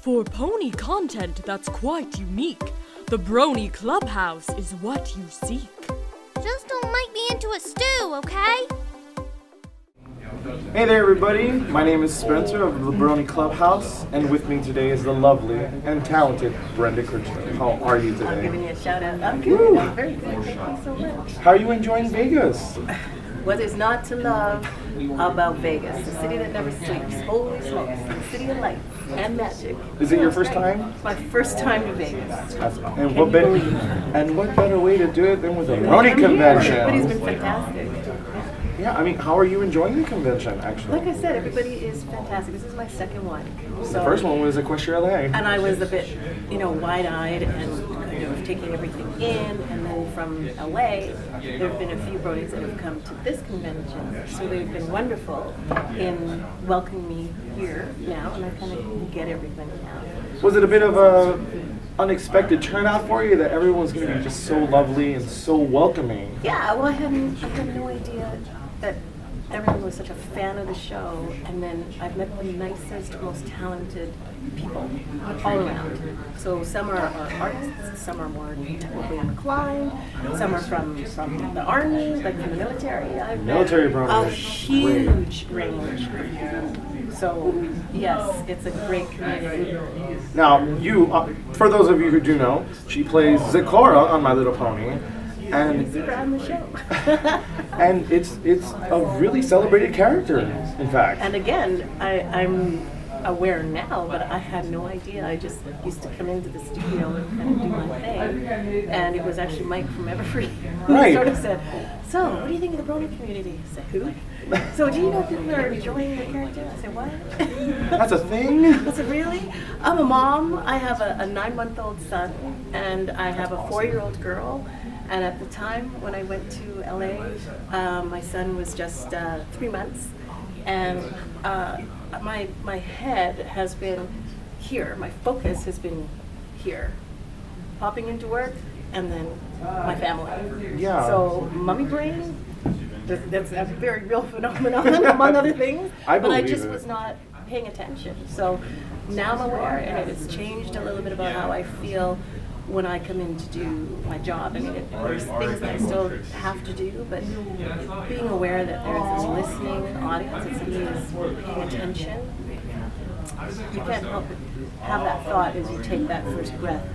For pony content that's quite unique, the Brony Clubhouse is what you seek. Just don't make me into a stew, okay? Hey there everybody, my name is Spencer of the Brony Clubhouse, and with me today is the lovely and talented Brenda Crichlow. How are you today? I'm giving you a shout out. I'm good. I'm very good. Thank you so much. How are you enjoying Vegas? What is not to love about Vegas? The city that never sleeps. Holy smokes. The city of lights and magic. Is it your first time? It's my first time to Vegas. And what better way to do it than with a Brony convention? Everybody's been fantastic. Yeah, I mean, how are you enjoying the convention, actually? Like I said, everybody is fantastic. This is my second one. So, the first one was Equestria LA. And I was a bit, wide-eyed and kind of taking everything in. And then from LA, there have been a few Bronies that have come to this convention. So they've been wonderful in welcoming me here now, and I kind of get everything now. Was it a bit of a unexpected turnout for you that everyone's going to be just so lovely and so welcoming? Yeah, well, I had no idea that everyone was such a fan of the show, and then I've met the nicest, most talented people all around. So some are artists, some are more technically inclined, some are from the army, like from the military. I've met a huge range. So yes, it's a great community. Now, you, for those of you who do know, she plays Sakura on My Little Pony. And on the show. And it's a really celebrated character, in fact. And again, I'm aware now, but I had no idea. I just used to come into the studio and kind of do my thing. And it was actually Mike from Everfree who sort of said, "So, what do you think of the Brony community?" I said, "Who? So, do you know people are enjoying the character?" I said, "What?" That's a thing? I said, "Really?" I'm a mom. I have a 9-month-old son, and I have a 4-year-old girl. And at the time when I went to LA, my son was just 3 months, and my head has been here. My focus has been here, popping into work, and then my family. Yeah. So mummy brain, that's a very real phenomenon, among other things. But I just was not paying attention. So now I'm aware, and it has changed a little bit about how I feel when I come in to do my job. I mean, there's things that I still have to do, but being aware that there's a listening audience, that somebody is paying attention, you can't help but have that thought as you take that first breath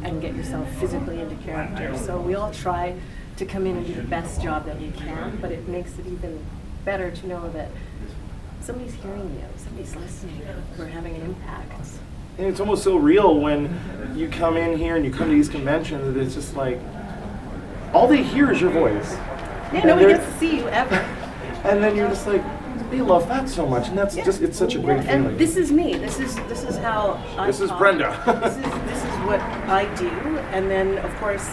and get yourself physically into character. So we all try to come in and do the best job that we can, but it makes it even better to know that somebody's hearing you, somebody's listening, we're having an impact. And it's almost so real when you come in here and you come to these conventions that it's just like, all they hear is your voice. Yeah, nobody gets to see you ever. And then you're just like, they love that so much, and that's just, it's such a great feeling. And this is me. This is how I This is talk. Brenda. this is what I do. And then, of course,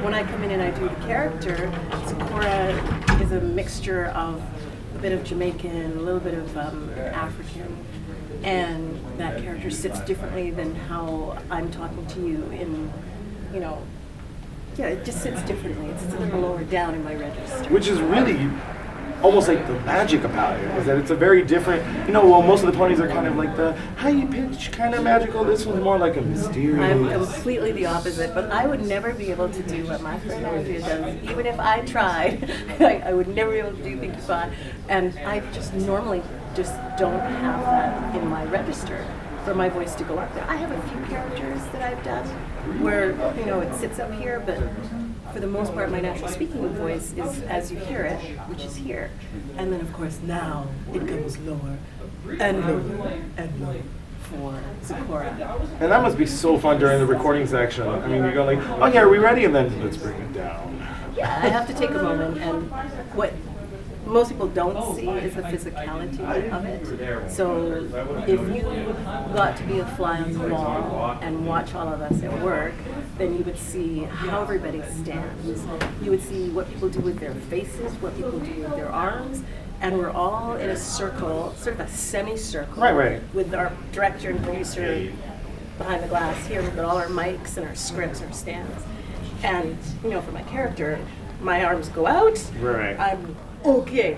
when I come in and I do the character, Sakura is a mixture of a bit of Jamaican, a little bit of African. And that character sits differently than how I'm talking to you it just sits differently. It sits a little lower down in my register. Which is really almost like the magic about it, is that it's a very different, most of the ponies are kind of like the high pitch kind of magical. This one's more like a mysterious. I'm completely the opposite, but I would never be able to do what my friend Andrea does. Even if I tried, I would never be able to do Pinkie Pie. And I just normally just don't have that in my register for my voice to go up there. I have a few characters that I've done where, it sits up here, but for the most part, my natural speaking voice is as you hear it, which is here. And then, of course, now it goes lower and lower and lower for Sakura. And that must be so fun during the recording section. I mean, you go like, oh yeah, are we ready? And then let's bring it down. Yeah, I have to take a moment, and what most people don't see is the physicality of it. So if you got to be a fly on the wall and watch all of us at work, then you would see how everybody stands. You would see what people do with their faces, what people do with their arms, and we're all in a circle, sort of a semicircle, with our director and producer behind the glass here. We've got all our mics and our scripts and our stands. And, for my character, my arms go out. Right. I'm okay.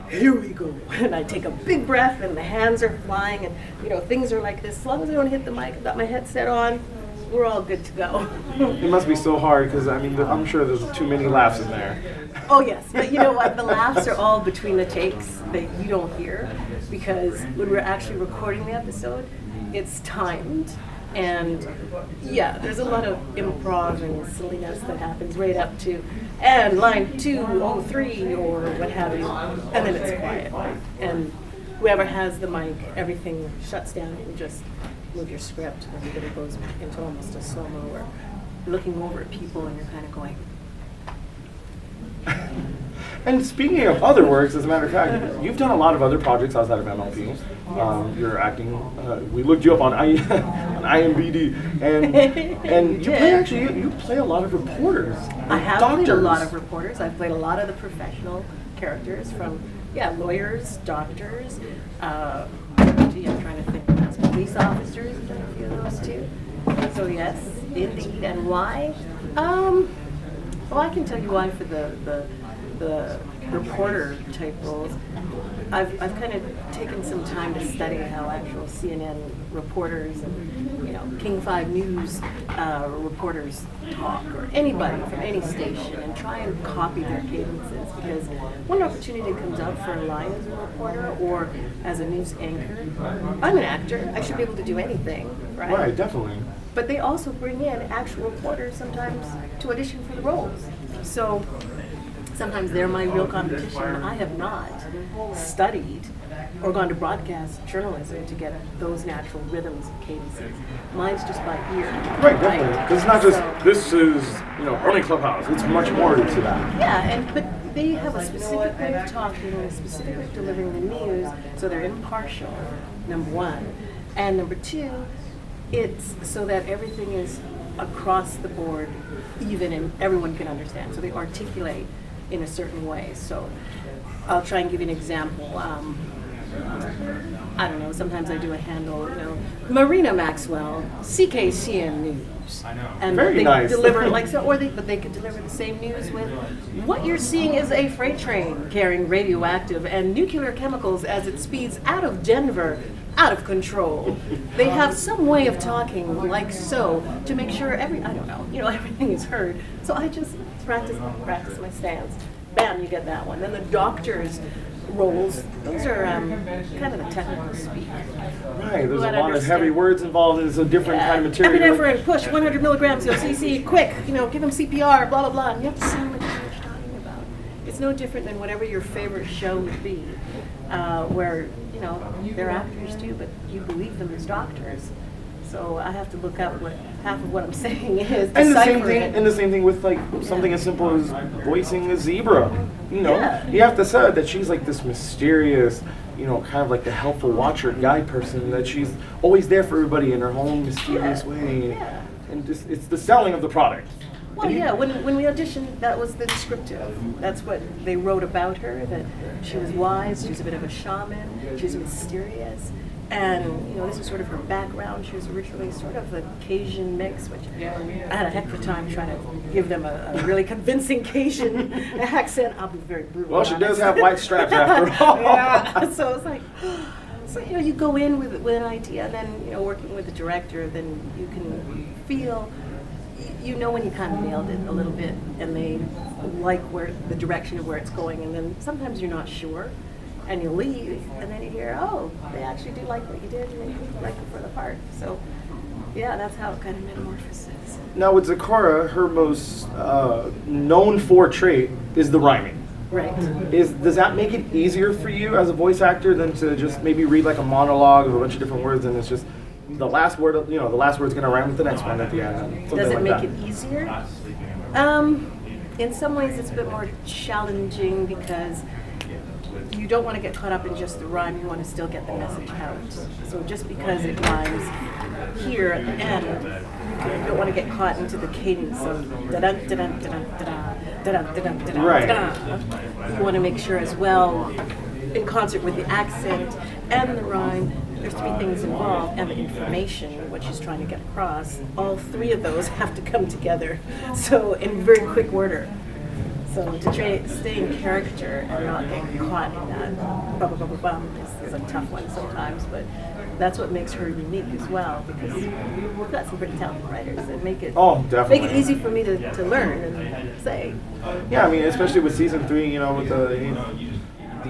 here we go. And I take a big breath and the hands are flying and, you know, things are like this. As long as I don't hit the mic, I've got my headset on, we're all good to go. It must be so hard because, I mean, I'm sure there's too many laughs in there. Oh, yes. But you know what? The laughs are all between the takes that you don't hear because when we're actually recording the episode, it's timed. And yeah, there's a lot of improv and silliness that happens right up to, and line 203 or what have you, and then it's quiet. And whoever has the mic, everything shuts down and just move your script. Everybody goes into almost a slow-mo or looking over at people and you're kind of going. And speaking of other works, as a matter of fact, you've done a lot of other projects outside of MLP. You're acting. We looked you up on IMDb, and you play a lot of reporters. I have played a lot of reporters. I've played a lot of the professional characters from lawyers, doctors. I'm trying to think. Police officers. I've done a few of those too. So yes, indeed. And why? Well, I can tell you why for the reporter type roles. I've kind of taken some time to study how actual CNN reporters and, you know, King 5 News reporters talk, or anybody from any station, and try and copy their cadences, because when opportunity comes up for a line as a reporter or as a news anchor, I'm an actor, I should be able to do anything, right? Right, definitely. But they also bring in actual reporters sometimes to audition for the roles. So sometimes they're my real competition. I have not studied or gone to broadcast journalism to get those natural rhythms and cadences. Mine's just by ear. Right, definitely. Because it's not just, this is, you know, Brony Clubhouse. It's much more to that. Yeah, but they have a specific way of talking, a specific way of delivering the news, so they're impartial, number one. And number two, it's so that everything is across the board, even, and everyone can understand. So they articulate in a certain way. So I'll try and give you an example. I don't know, sometimes I do a handle, you know, Marina Maxwell, CKCN News. I know. And very they nice. deliver like so, but they could deliver the same news with what you're seeing is a freight train carrying radioactive and nuclear chemicals as it speeds out of Denver, out of control. They have some way of talking like so to make sure everything is heard. So I just practice my stance. Bam, you get that one. Then the doctor's roles, those are kind of the technical speak. Right, there's a lot of heavy words involved. It's a different kind of material. Epinephrine, push 100 milligrams of CC, quick, you know, give them CPR, blah, blah, blah. And you have to sound like you know what you're talking about. It's no different than whatever your favorite show would be, where, you know, they're actors too, but you believe them as doctors. So I have to look up what half of what I'm saying is. And the same thing with like something as simple as voicing a zebra. You know, you have to say that she's like this mysterious, you know, kind of like the helpful watcher guide person, that she's always there for everybody in her own mysterious way. Yeah. And just, it's the selling of the product. Well, yeah, when we auditioned, that was the descriptive. That's what they wrote about her, that she was wise, she was a bit of a shaman, she was mysterious. And, you know, this is sort of her background. She was originally sort of a Cajun mix, which I had a heck of a time trying to give them a really convincing Cajun accent. I'll be very brutal. Well, she does have white straps after all. Yeah, so it's like, you know, you go in with an idea, and then, you know, working with the director, then you can feel, you know, when you kind of nailed it a little bit, and they like the direction of where it's going, and then sometimes you're not sure. And you leave, and then you hear, oh, they actually do like what you did, and they like it for the part. So, yeah, that's how it kind of metamorphoses. Now, with Sakura, her most known for trait is the rhyming. Right. Does that make it easier for you as a voice actor than to just maybe read like a monologue of a bunch of different words, and it's just the last word, you know, the last word's going to rhyme with the next one at the end? Does it make it easier? In some ways, it's a bit more challenging because you don't want to get caught up in just the rhyme, you want to still get the message out. So just because it rhymes here at the end, you don't want to get caught into the cadence of da-dun, da-dun, da-dun, da-dun, da-dun, da-dun, da-dun, right. da-dun. You want to make sure as well, in concert with the accent and the rhyme, there's to be things involved, and the information, what she's trying to get across. All three of those have to come together, so in very quick order. So to stay in character and not get caught in that bum is a tough one sometimes, but that's what makes her unique as well, because we've got some pretty talented writers that make it make it easy for me to learn and say. Yeah, I mean, especially with season 3, you know, with the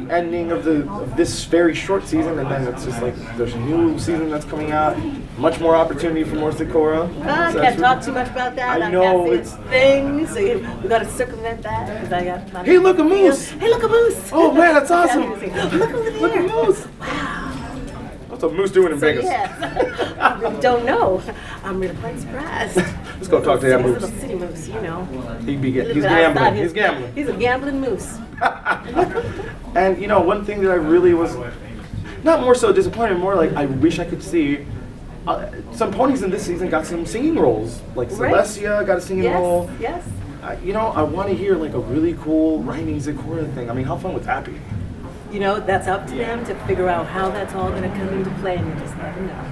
ending of this very short season, and then it's just like there's a new season that's coming out, much more opportunity for more Sakura. I can't talk too much about that. I know it's things, so we got to circumvent that because I got. Hey, look, a moose! Hey, look, a moose! Oh man, that's awesome! Look, a moose! Wow. What's a moose doing in Vegas? Yes. I really don't know. I'm really quite surprised. Let's go talk to that moose. Little city moose, you know. He's gambling. He's gambling. He's a gambling moose. And you know, one thing that I really was not more so disappointed, more like I wish I could see some ponies in this season got some singing roles. Like Celestia got a singing role. Yes. You know, I want to hear like a really cool rhyming Sakura thing. I mean, how fun would that be? You know, that's up to them to figure out how that's all going to come into play, and you just never know.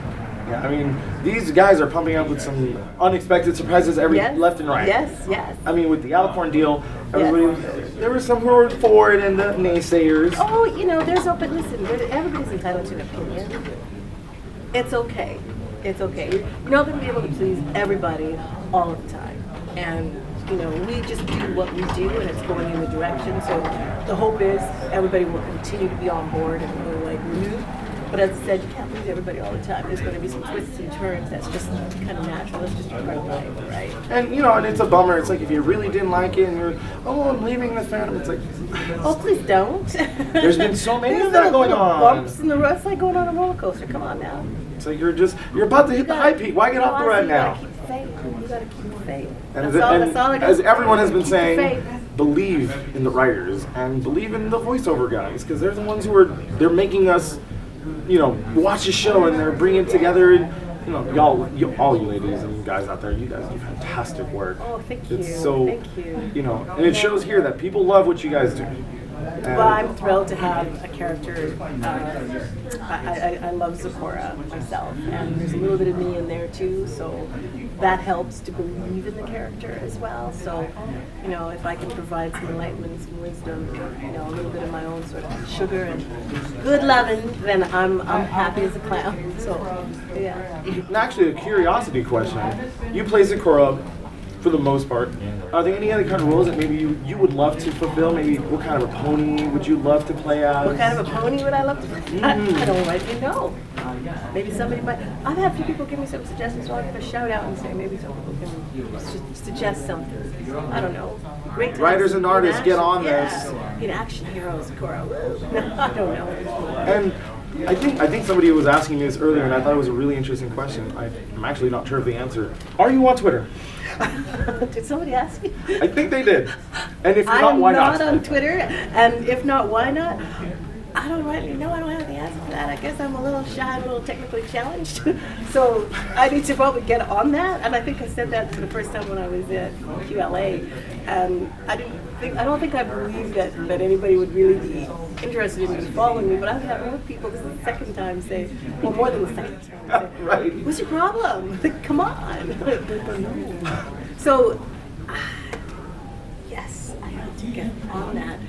Yeah, I mean, these guys are pumping up with some unexpected surprises left and right. Yes. I mean, with the Alicorn deal, everybody, there were some who were for it and the naysayers. Oh, you know, but listen, everybody's entitled to an opinion. It's okay. It's okay. You're not going to be able to please everybody all of the time. And, you know, we just do what we do, and it's going in the direction. So the hope is everybody will continue to be on board and will, like, renew. But as I said, you can't please everybody all the time. There's going to be some twists and turns. That's just kind of natural. It's just part of life, right? And, you know, and it's a bummer. It's like if you really didn't like it and you're, I'm leaving the fandom. It's like, oh, please don't. There's been so many of that going on. Bumps in the road. It's like going on a roller coaster. Come on now. So you're about to hit the high peak. Why get off the ride now? You got to keep faith. And as everyone has been saying, believe in the writers and believe in the voiceover guys, because they're the ones they're making us, you know, watch the show, and they're bringing it together. And, you know, all you ladies and guys out there, you guys do fantastic work. Oh, thank you. It's so, thank you. You know, and it shows here that people love what you guys do. Well, I'm thrilled to have a character. I love Sakura myself, and there's a little bit of me in there too, so that helps to believe in the character as well. So, you know, if I can provide some enlightenment, some wisdom, you know, a little bit of my own sort of sugar and good loving, then I'm happy as a clown. So, yeah. And actually, a curiosity question: you play Sakura for the most part. Are there any other kind of roles that maybe you would love to fulfill? Maybe what kind of a pony would you love to play as? What kind of a pony would I love to play? I don't rightly know. Maybe somebody might. I've had a few people give me some suggestions, so I'll give a shout out and say maybe some people can suggest something. I don't know. Great writers and artists, get on this. An action hero, Sakura. No, I don't know. And I think somebody was asking me this earlier, and I thought it was a really interesting question. I'm actually not sure of the answer. Are you on Twitter? Did somebody ask me? I think they did. And if you're not, why not? I'm not on Twitter, and if not, why not? I don't rightly know. I don't have the answer for that. I guess I'm a little shy, a little technically challenged. So I need to probably get on that. And I think I said that for the first time when I was at QLA. And I don't think I believed that anybody would really be interested in following me. But I've had other people, this is the second time, say, well, more than the second time, say, right. What's your problem? Like, come on. So, yes, I have to get on that.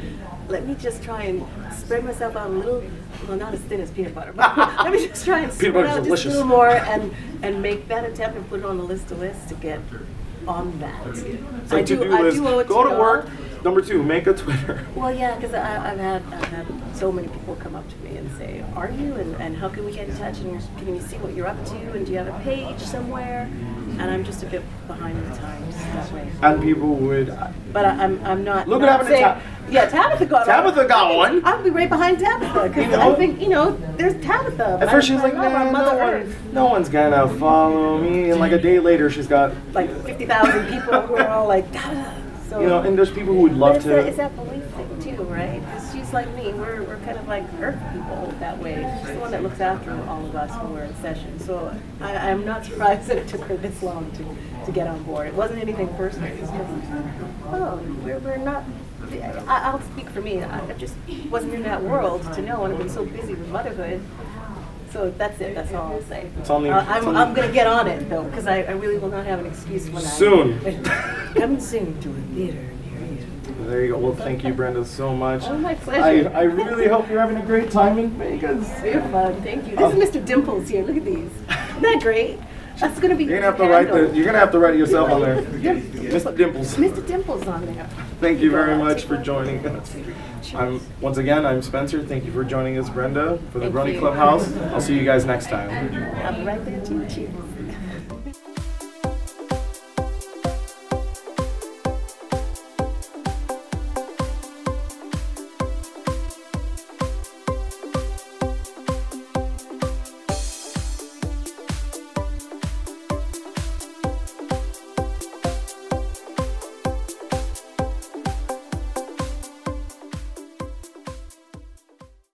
Let me just try and spread myself out a little, well, not as thin as peanut butter, but let me just try and spread out just a little more and make that attempt and put it on the list of lists to get on that. So I do owe it go to work. Number 2, make a Twitter. Well, yeah, because I've had so many people come up to me and say, "Are you? And how can we get in touch? And can we see what you're up to? And do you have a page somewhere?" And I'm just a bit behind the times that way. And people would. But I'm not. Look what happened to yeah, Tabitha got one. Tabitha got one. I'll be right behind Tabitha because I think there's Tabitha. At first she was like, no one's gonna follow me, and like a day later she's got like 50,000 people who are all like Tabitha. So, and there's people who would love to. It's that belief thing too, right? Because she's like me. We're kind of like Earth people that way. She's the one that looks after all of us when we're in session. So I'm not surprised that it took her this long to get on board. It wasn't anything personal. It was just, we're not. I'll speak for me. I just wasn't in that world to know, and I've been so busy with motherhood. So that's it. That's all I'll say. I'm going to get on it, though, because I really will not have an excuse when soon. Coming soon to a theater near you. There you go. Well, thank you, Brenda, so much. Oh, my pleasure. I really hope you're having a great time in Vegas. You're fun. Thank you. This is Mr. Dimples here. Look at these. Isn't that great? That's gonna be. You're gonna have to write it yourself on there. Mr. Dimples. Mr. Dimples on there. Thank you very much for joining us. Once again, I'm Spencer. Thank you for joining us, Brenda, for the Brony Clubhouse. I'll see you guys next time. I'll be right there too. Cheers.